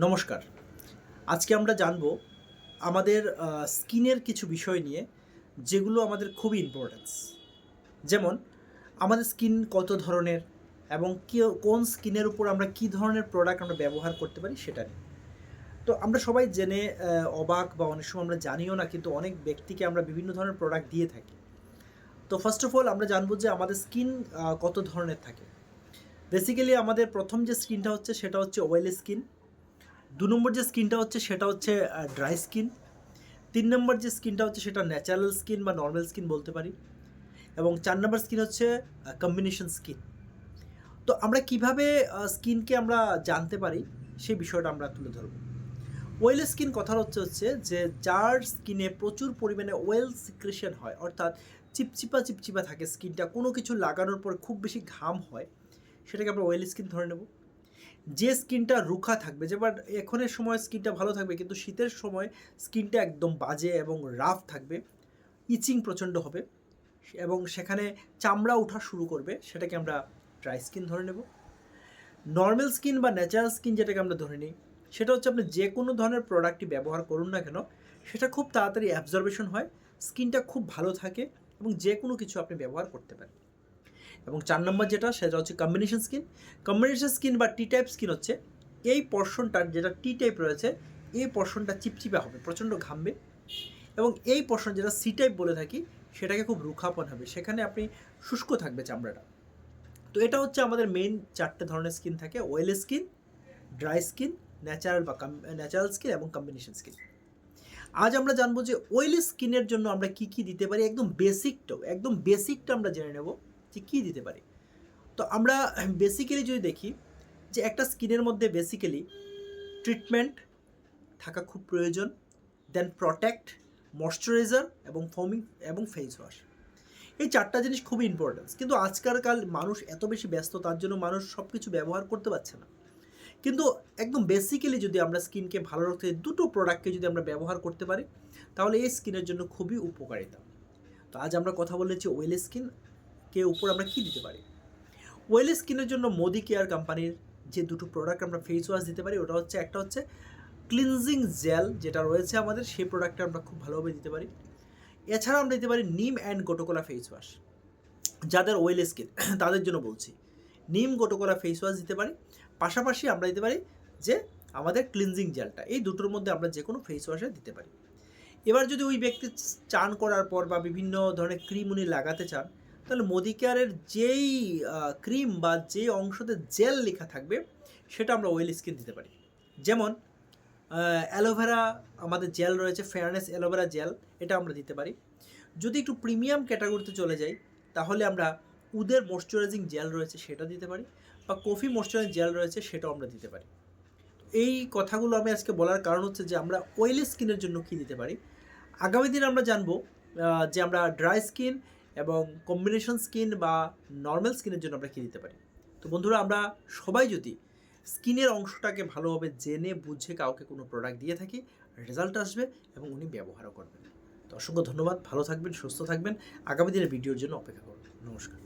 নমস্কার। আজকে আমরা জানব আমাদের স্কিনের কিছু বিষয় নিয়ে যেগুলো আমাদের খুবই ইম্পর্টেন্স। যেমন আমাদের স্কিন কত ধরনের এবং কোন স্কিনের উপর আমরা কী ধরনের প্রোডাক্ট আমরা ব্যবহার করতে পারি সেটা নিয়ে। তো আমরা সবাই জেনে অবাক বা অনেক সময় আমরা জানিও না, কিন্তু অনেক ব্যক্তিকে আমরা বিভিন্ন ধরনের প্রোডাক্ট দিয়ে থাকি। তো ফার্স্ট অফ অল আমরা জানবো যে আমাদের স্কিন কত ধরনের থাকে। বেসিক্যালি আমাদের প্রথম যে স্কিনটা হচ্ছে সেটা হচ্ছে অয়েলি স্কিন। ২ নম্বর যে স্কিনটা হচ্ছে সেটা হচ্ছে ড্রাই স্কিন। ৩ নম্বর যে স্কিনটা হচ্ছে সেটা ন্যাচারাল স্কিন বা নরমাল স্কিন বলতে পারি। এবং ৪ নম্বর স্কিন হচ্ছে কম্বিনেশন স্কিন। তো আমরা কিভাবে স্কিনকে আমরা জানতে পারি সেই বিষয়টা আমরা তুলে ধরব। ওয়েল স্কিন কথার হচ্ছে যে যার স্কিনে প্রচুর পরিমাণে ওয়েল সিক্রেশন হয়, অর্থাৎ চিপচিপা থাকে স্কিনটা, কোনো কিছু লাগানোর পর খুব বেশি ঘাম হয়, সেটাকে আমরা ওয়েল স্কিন ধরে নেব। যে স্কিনটা রুখা থাকবে, যেবার এখনের সময় স্কিনটা ভালো থাকবে, কিন্তু শীতের সময় স্কিনটা একদম বাজে এবং রাফ থাকবে, ইচিং প্রচণ্ড হবে এবং সেখানে চামড়া ওঠা শুরু করবে, সেটাকে আমরা ড্রাই স্কিন ধরে নেব। নর্মাল স্কিন বা ন্যাচারাল স্কিন যেটাকে আমরা ধরে নিই, সেটা হচ্ছে আপনি যে কোনো ধরনের প্রোডাক্টই ব্যবহার করুন না কেন, সেটা খুব তাড়াতাড়ি অ্যাবজর্বেশন হয়, স্কিনটা খুব ভালো থাকে এবং যে কোনো কিছু আপনি ব্যবহার করতে পারেন। এবং ৪ নম্বর যেটা, সেটা হচ্ছে কম্বিনেশন স্কিন। কম্বিনেশন স্কিন বা টি টাইপ স্কিন হচ্ছে এই পোর্শনটার, যেটা টি টাইপ রয়েছে, এই পোর্শনটা চিপচিপে হবে, প্রচণ্ড ঘামবে, এবং এই পোর্শন যেটা সি টাইপ বলে থাকি, সেটাকে খুব রুখাপন হবে, সেখানে আপনি শুষ্ক থাকবে চামড়াটা। তো এটা হচ্ছে আমাদের মেইন ৪টে ধরনের স্কিন থাকে: oil skin, dry skin, natural skin এবং কম্বিনেশন স্কিন। আজ আমরা জানবো যে অয়েলি স্কিনের জন্য আমরা কি কি দিতে পারি। একদম বেসিকটা আমরা জেনে নেব যে কী দিতে পারি। তো আমরা বেসিক্যালি যদি দেখি যে একটা স্কিনের মধ্যে বেসিক্যালি ট্রিটমেন্ট থাকা খুব প্রয়োজন, দেন প্রোটেক্ট, ময়শ্চারাইজার এবং ফোমিং এবং ফেস ওয়াশ। এই ৪টা জিনিস খুবই ইম্পর্টেন্স, কিন্তু আজকালকার মানুষ এত বেশি ব্যস্ত, তার জন্য মানুষ সব কিছু ব্যবহার করতে পারছে না। কিন্তু একদম বেসিক্যালি যদি আমরা স্কিনকে ভালো রাখতে দুটো প্রোডাক্টকে যদি আমরা ব্যবহার করতে পারি, তাহলে এই স্কিনের জন্য খুবই উপকারিতা। তো আজ আমরা কথা বলেছি অয়েলি স্কিনকে উপর আমরা কী দিতে পারি। ওয়েল স্কিনের জন্য মোদি কেয়ার কোম্পানির যে দুটো প্রোডাক্ট আমরা ফেস ওয়াশ দিতে পারি, ওটা হচ্ছে একটা হচ্ছে ক্লিনজিং জেল, যেটা রয়েছে আমাদের, সেই প্রোডাক্টটা আমরা খুব ভালোভাবে দিতে পারি। এছাড়া আমরা দিতে পারি নিম অ্যান্ড গোটোকোলা ফেস ওয়াশ। যাদের ওয়েল স্কিন তাদের জন্য বলছি, নিম গোটোকোলা ফেস ওয়াশ দিতে পারি। পাশাপাশি আমরা দিতে পারি যে আমাদের ক্লিনজিং জেলটা, এই দুটোর মধ্যে আমরা যে কোনো ফেস ওয়াশে দিতে পারি। এবার যদি ওই ব্যক্তি চান করার পর বা বিভিন্ন ধরনের ক্রিম উনি লাগাতে চান, তাহলে মোদি কেয়ারের যেই ক্রিম বা যে অংশতে জেল লেখা থাকবে, সেটা আমরা অয়েল স্কিন দিতে পারি। যেমন অ্যালোভেরা আমাদের জেল রয়েছে, ফেয়ারনেস অ্যালোভেরা জেল, এটা আমরা দিতে পারি। যদি একটু প্রিমিয়াম ক্যাটাগরিতে চলে যাই, তাহলে আমরা উদের ময়শ্চারাইজিং জেল রয়েছে সেটা দিতে পারি, বা কফি ময়শ্চারাইজিং জেল রয়েছে সেটাও আমরা দিতে পারি। এই কথাগুলো আমি আজকে বলার কারণ হচ্ছে যে আমরা অয়েলি স্কিনের জন্য কী দিতে পারি। আগামী দিন আমরা জানবো যে আমরা ড্রাই স্কিন এবং কম্বিনেশন স্কিন বা নর্মাল স্কিনের জন্য আমরা কী দিতে পারি। তো বন্ধুরা, আমরা সবাই যদি স্কিনের অংশটাকে ভালোভাবে জেনে বুঝে কাউকে কোনো প্রোডাক্ট দিয়ে থাকি, রেজাল্ট আসবে এবং উনি ব্যবহারও করবেন। তো অসংখ্য ধন্যবাদ, ভালো থাকবেন, সুস্থ থাকবেন, আগামী দিনের ভিডিওর জন্য অপেক্ষা করুন। নমস্কার।